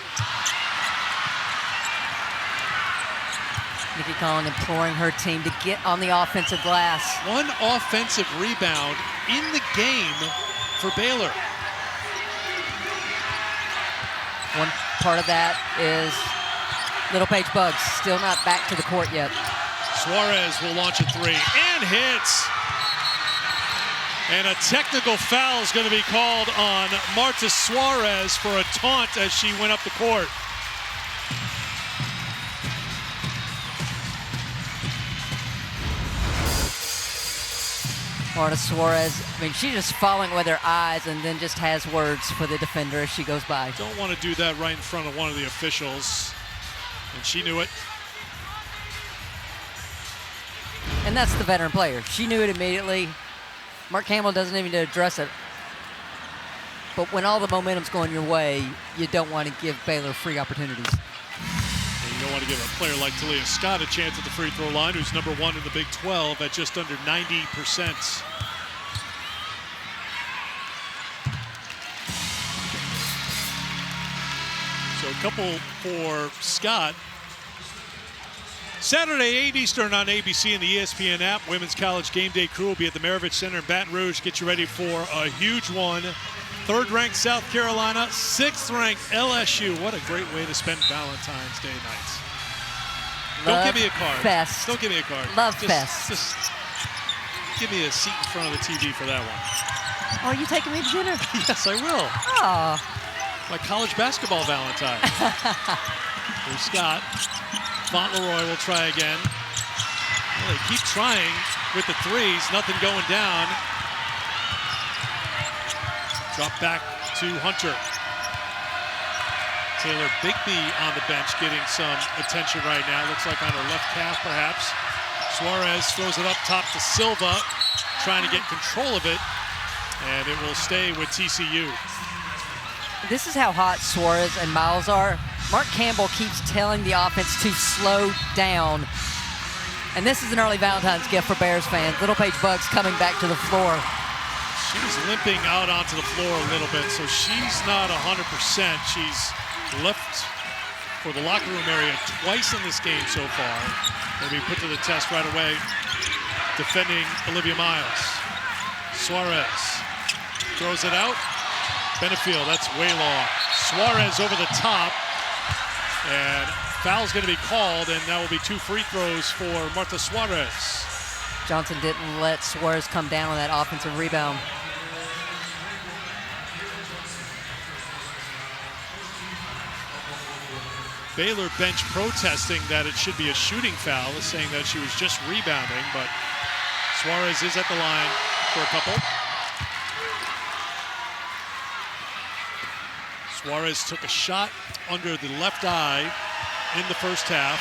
Nikki Collin imploring her team to get on the offensive glass. One offensive rebound in the game for Baylor. One part of that is Little Paige Buggs still not back to the court yet. Suarez will launch a three and hits. And a technical foul is going to be called on Marta Suarez for a taunt as she went up the court. Marta Suarez, I mean, she's just following with her eyes and then just has words for the defender as she goes by. Don't want to do that right in front of one of the officials. And she knew it. And that's the veteran player. She knew it immediately. Mark Campbell doesn't even address it. But when all the momentum's going your way, you don't want to give Baylor free opportunities. And you don't want to give a player like Talia Scott a chance at the free throw line, who's number 1 in the Big 12 at just under 90%. So a couple for Scott. Saturday, 8 Eastern on ABC and the ESPN app. Women's College Game Day crew will be at the Maravich Center in Baton Rouge. Get you ready for a huge one. 3rd-ranked South Carolina, 6th-ranked LSU. What a great way to spend Valentine's Day nights. Don't give me a card. Fest. Don't give me a card. Love fest. Just give me a seat in front of the TV for that one. Oh, are you taking me to dinner? Yes, I will. Oh. My college basketball Valentine. Here's Scott. Fauntleroy will try again. Well, they keep trying with the threes. Nothing going down. Drop back to Hunter. Taylor Bigby on the bench getting some attention right now. Looks like on her left calf, perhaps. Suarez throws it up top to Silva, trying to get control of it, and it will stay with TCU. This is how hot Suarez and Miles are. Mark Campbell keeps telling the offense to slow down. And this is an early Valentine's gift for Bears fans. Little Paige Buggs coming back to the floor. She's limping out onto the floor a little bit, so she's not 100%. She's left for the locker room area twice in this game so far. They'll be put to the test right away, defending Olivia Miles. Suarez throws it out. Benefield, that's way long. Suarez over the top. And foul's going to be called, and that will be 2 free throws for Marta Suarez. Johnson didn't let Suarez come down on that offensive rebound. Baylor bench protesting that it should be a shooting foul, saying that she was just rebounding, but Suarez is at the line for a couple. Suarez took a shot under the left eye in the first half.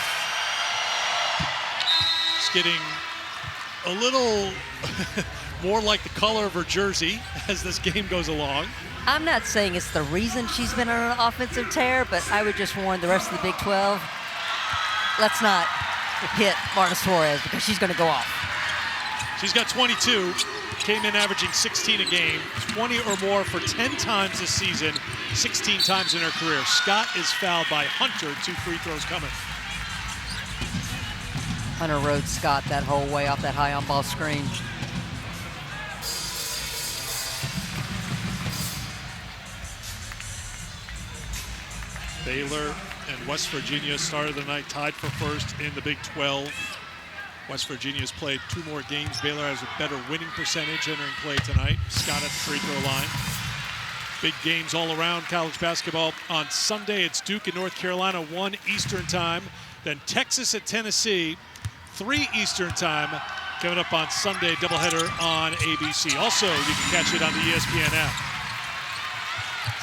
It's getting a little more like the color of her jersey as this game goes along. I'm not saying it's the reason she's been on an offensive tear, but I would just warn the rest of the Big 12, let's not hit Marta Suarez because she's going to go off. She's got 22, came in averaging 16 a game, 20 or more for 10 times this season, 16 times in her career. Scott is fouled by Hunter, 2 free throws coming. Hunter rode Scott that whole way off that high on-ball screen. Baylor and West Virginia started the night tied for first in the Big 12. West Virginia's played 2 more games. Baylor has a better winning percentage entering play tonight. Scott at the free throw line. Big games all around college basketball. On Sunday, it's Duke and North Carolina, 1 Eastern time. Then Texas at Tennessee, 3 Eastern time. Coming up on Sunday, doubleheader on ABC. Also, you can catch it on the ESPN app.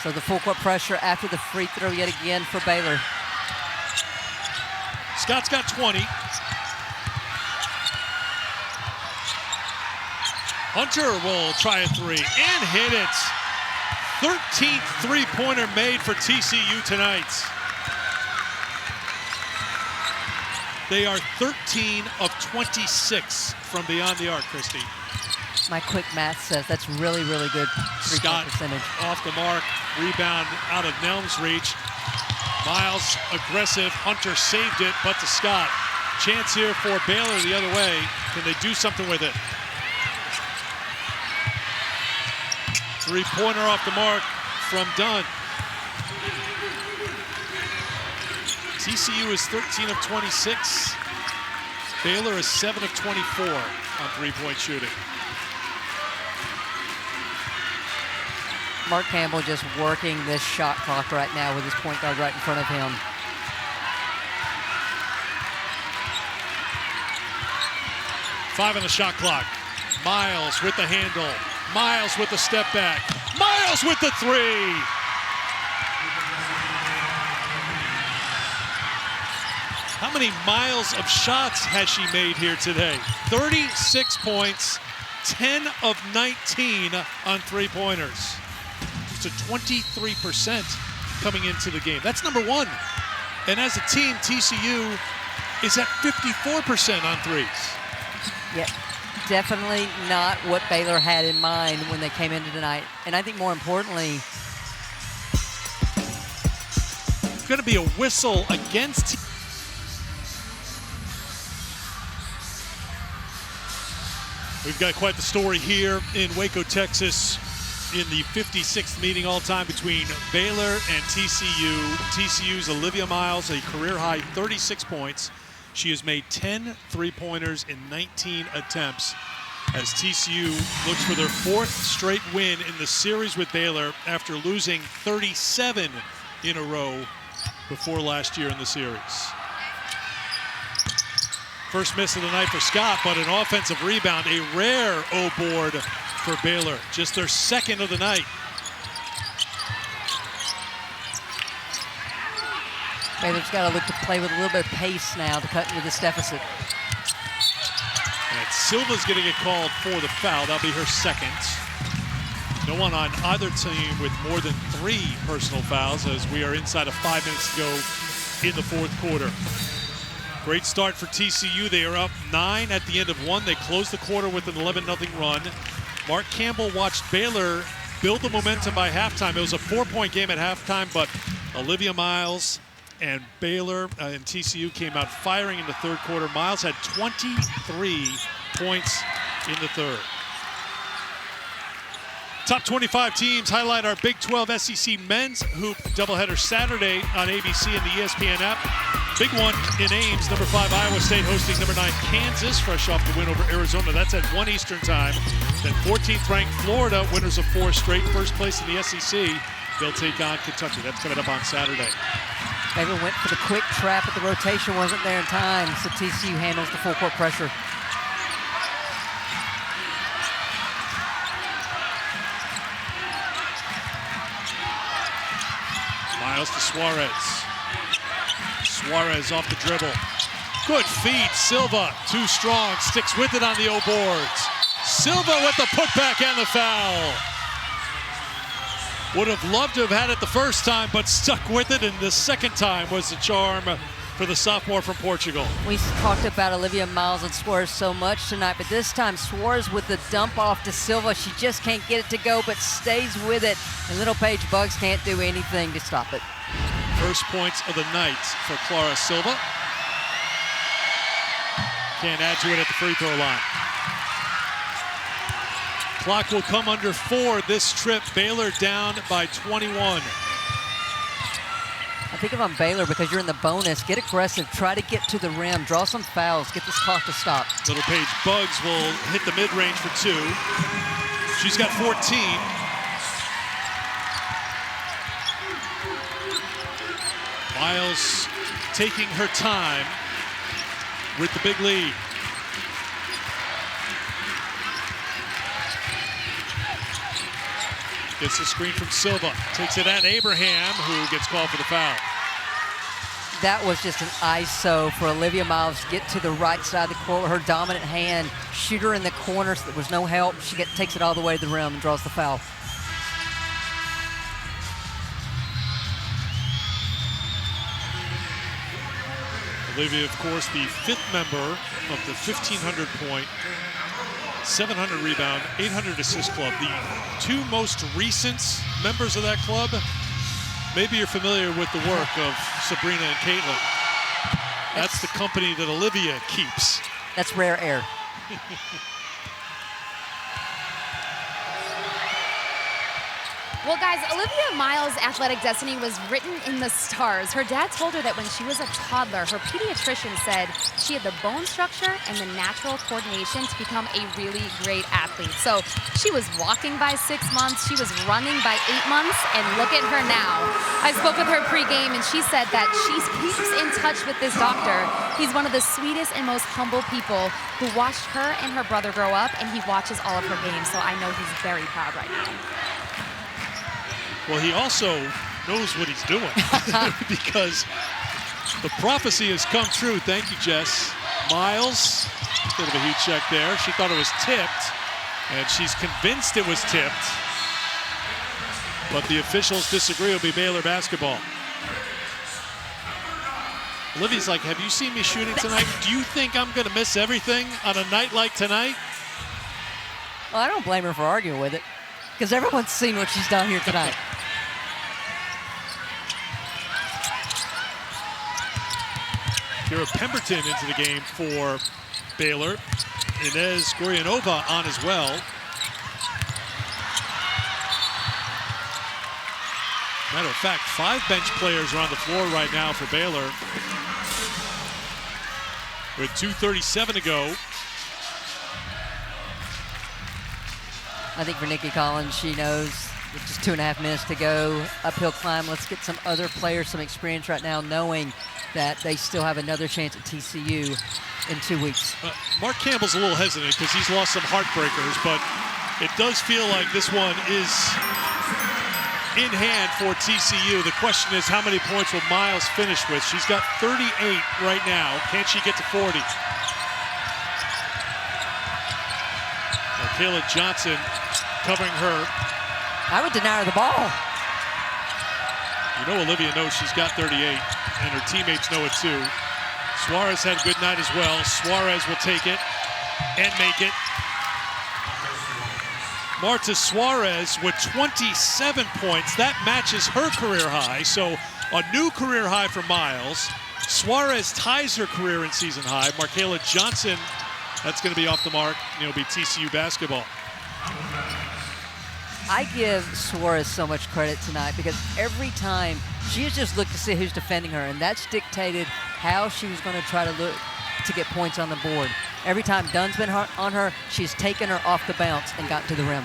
So the full court pressure after the free throw yet again for Baylor. Scott's got 20. Hunter will try a 3 and hit it. 13th three-pointer made for TCU tonight. They are 13 of 26 from beyond the arc, Christy. My quick math says that's really, really good three-point percentage. Off the mark, rebound out of Nelm's reach. Miles aggressive, Hunter saved it, but to Scott. Chance here for Baylor the other way. Can they do something with it? Three-pointer off the mark from Dunn. TCU is 13 of 26. Baylor is 7 of 24 on three-point shooting. Mark Campbell just working this shot clock right now with his point guard right in front of him. Five on the shot clock. Miles with the handle. Miles with the step back. Miles with the three. How many miles of shots has she made here today? 36 points, 10 of 19 on three-pointers. It's a 23% coming into the game. That's number one. And as a team, TCU is at 54% on threes. Yeah, definitely not what Baylor had in mind when they came into tonight. And I think more importantly, going to be a whistle against. We've got quite the story here in Waco, Texas, in the 56th meeting all-time between Baylor and TCU. TCU's Olivia Miles, a career-high 36 points. She has made 10 three-pointers in 19 attempts as TCU looks for their fourth straight win in the series with Baylor after losing 37 in a row before last year in the series. First miss of the night for Scott, but an offensive rebound, a rare O-board for Baylor. Just their second of the night. Baylor's got to look to play with a little bit of pace now to cut into this deficit. And Silva's going to get called for the foul. That'll be her second. No one on either team with more than 3 personal fouls as we are inside of 5 minutes to go in the fourth quarter. Great start for TCU. They are up 9 at the end of 1. They closed the quarter with an 11-0 run. Mark Campbell watched Baylor build the momentum by halftime. It was a 4-point game at halftime, but Olivia Miles and Baylor and TCU came out firing in the third quarter. Miles had 23 points in the third. Top 25 teams highlight our Big 12 SEC men's hoop doubleheader Saturday on ABC and the ESPN app. Big one in Ames, number 5 Iowa State hosting number 9 Kansas, fresh off the win over Arizona. That's at 1 Eastern time. Then 14th ranked Florida, winners of 4 straight, first place in the SEC. They'll take on Kentucky. That's coming up on Saturday. Baylor went for the quick trap, but the rotation wasn't there in time, so TCU handles the full court pressure. Miles to Suarez. Suarez off the dribble. Good feed. Silva, too strong, sticks with it on the O-boards. Silva with the putback and the foul. Would have loved to have had it the first time, but stuck with it, and the second time was the charm for the sophomore from Portugal. We talked about Olivia Miles and Suarez so much tonight, but this time Suarez with the dump off to Silva. She just can't get it to go, but stays with it, and Little Paige Bugs can't do anything to stop it. First points of the night for Clara Silva. Can't add to it at the free throw line. Clock will come under 4 this trip. Baylor down by 21. I think if I'm Baylor, because you're in the bonus, get aggressive, try to get to the rim, draw some fouls, get this clock to stop. Little Paige Bugs will hit the mid-range for 2. She's got 14. Miles taking her time with the big lead. Gets the screen from Silva. Takes it at Abraham, who gets called for the foul. That was just an ISO for Olivia Miles to get to the right side of the court with her dominant hand, shoot her in the corner so there was no help. She takes it all the way to the rim and draws the foul. Olivia, of course, the 5th member of the 1,500-point, 700 rebound, 800 assist club. The 2 most recent members of that club, maybe you're familiar with the work of Sabrina and Caitlin. That's the company that Olivia keeps. That's rare air. Well, guys, Olivia Miles' athletic destiny was written in the stars. Her dad told her that when she was a toddler, her pediatrician said she had the bone structure and the natural coordination to become a really great athlete. So she was walking by 6 months, she was running by 8 months, and look at her now. I spoke with her pregame, and she said that she keeps in touch with this doctor. He's one of the sweetest and most humble people who watched her and her brother grow up, and he watches all of her games, so I know he's very proud right now. Well, he also knows what he's doing because the prophecy has come true. Thank you, Jess. Miles, bit of a heat check there. She thought it was tipped, and she's convinced it was tipped. But the officials disagree. It'll be Baylor basketball. Olivia's like, have you seen me shooting tonight? Do you think I'm going to miss everything on a night like tonight? Well, I don't blame her for arguing with it because everyone's seen what she's done here tonight. Kira Pemberton into the game for Baylor. Inez Gorianova on as well. Matter of fact, 5 bench players are on the floor right now for Baylor. With 2:37 to go. I think for Nikki Collins, she knows with just 2.5 minutes to go, uphill climb. Let's get some other players some experience right now, knowing that they still have another chance at TCU in 2 weeks. Mark Campbell's a little hesitant because he's lost some heartbreakers, but it does feel like this one is in hand for TCU. The question is, how many points will Miles finish with? She's got 38 right now. Can she get to 40? Kayla Johnson covering her. I would deny her the ball. You know Olivia knows she's got 38, and her teammates know it too. Suarez had a good night as well. Suarez will take it and make it. Marta Suarez with 27 points. That matches her career high, so a new career high for Miles. Suarez ties her career in season high. Markayla Johnson, that's going to be off the mark. It'll be TCU basketball. I give Suarez so much credit tonight because every time she has just looked to see who's defending her, and that's dictated how she was going to try to look to get points on the board. Every time Dunn's been on her, she's taken her off the bounce and got to the rim.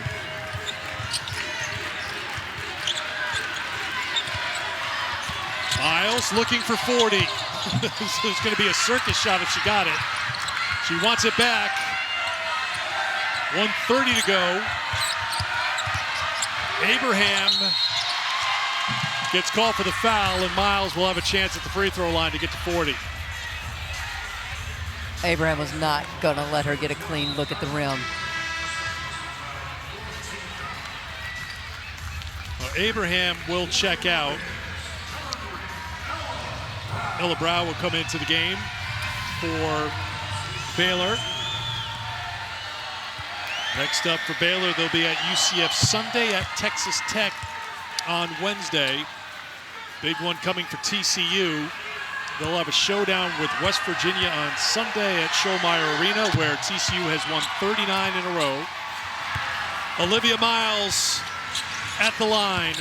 Miles looking for 40. So it's going to be a circus shot if she got it. She wants it back. 1:30 to go. Abraham gets called for the foul, and Miles will have a chance at the free throw line to get to 40. Abraham was not going to let her get a clean look at the rim. Well, Abraham will check out. Ella Brow will come into the game for Baylor. Next up for Baylor, they'll be at UCF Sunday, at Texas Tech on Wednesday. Big one coming for TCU. They'll have a showdown with West Virginia on Sunday at Schollmeyer Arena, where TCU has won 39 in a row. Olivia Miles at the line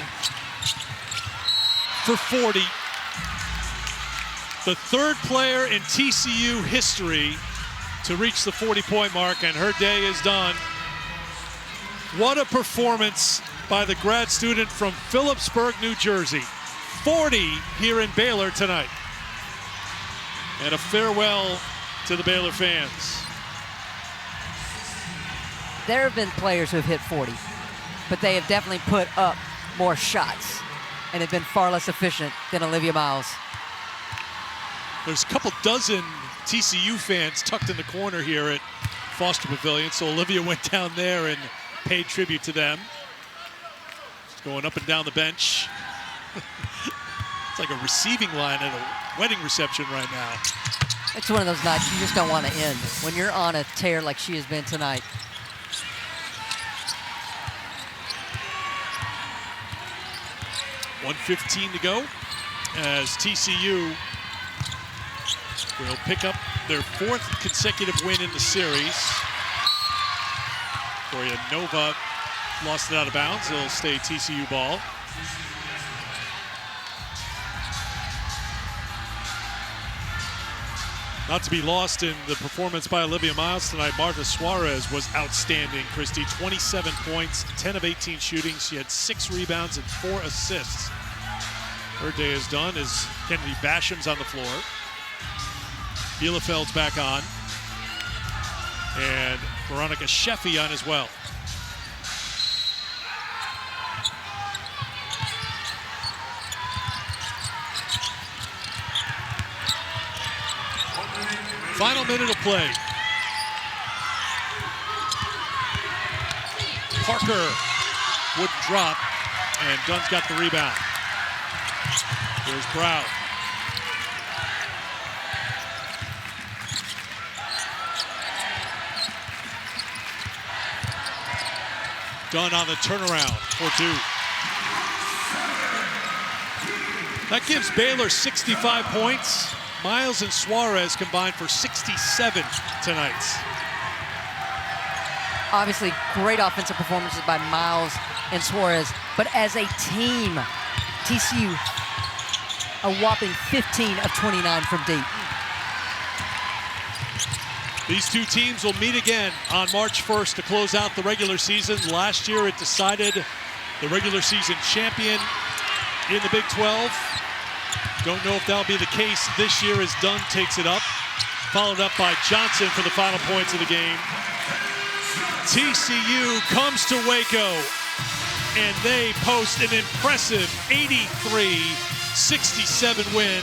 for 40. The third player in TCU history to reach the 40-point mark, and her day is done. What a performance by the grad student from Phillipsburg, New Jersey. 40 here in Baylor tonight. And a farewell to the Baylor fans. There have been players who have hit 40, but they have definitely put up more shots and have been far less efficient than Olivia Miles. There's a couple dozen TCU fans tucked in the corner here at Foster Pavilion, so Olivia went down there and paid tribute to them. She's going up and down the bench. It's like a receiving line at a wedding reception right now. It's one of those nights you just don't want to end when you're on a tear like she has been tonight. .115 to go as TCU will pick up their 4th consecutive win in the series. Gorianova lost it out of bounds. It'll stay TCU ball. Not to be lost in the performance by Olivia Miles tonight, Martha Suarez was outstanding, Christy. 27 points, 10 of 18 shooting. She had 6 rebounds and 4 assists. Her day is done as Kennedy Basham's on the floor. Bielefeld's back on. And Veronica Sheffy on as well. Final minute of play. Parker would drop, and Dunn's got the rebound. Here's Brown. Dunn on the turnaround for 2. That gives Baylor 65 points. Miles and Suarez combined for 67 tonight. Obviously, great offensive performances by Miles and Suarez, but as a team, TCU a whopping 15 of 29 from deep. These two teams will meet again on March 1st to close out the regular season. Last year it decided the regular season champion in the Big 12. Don't know if that'll be the case this year as Dunn takes it up. Followed up by Johnson for the final points of the game. TCU comes to Waco and they post an impressive 83-67 win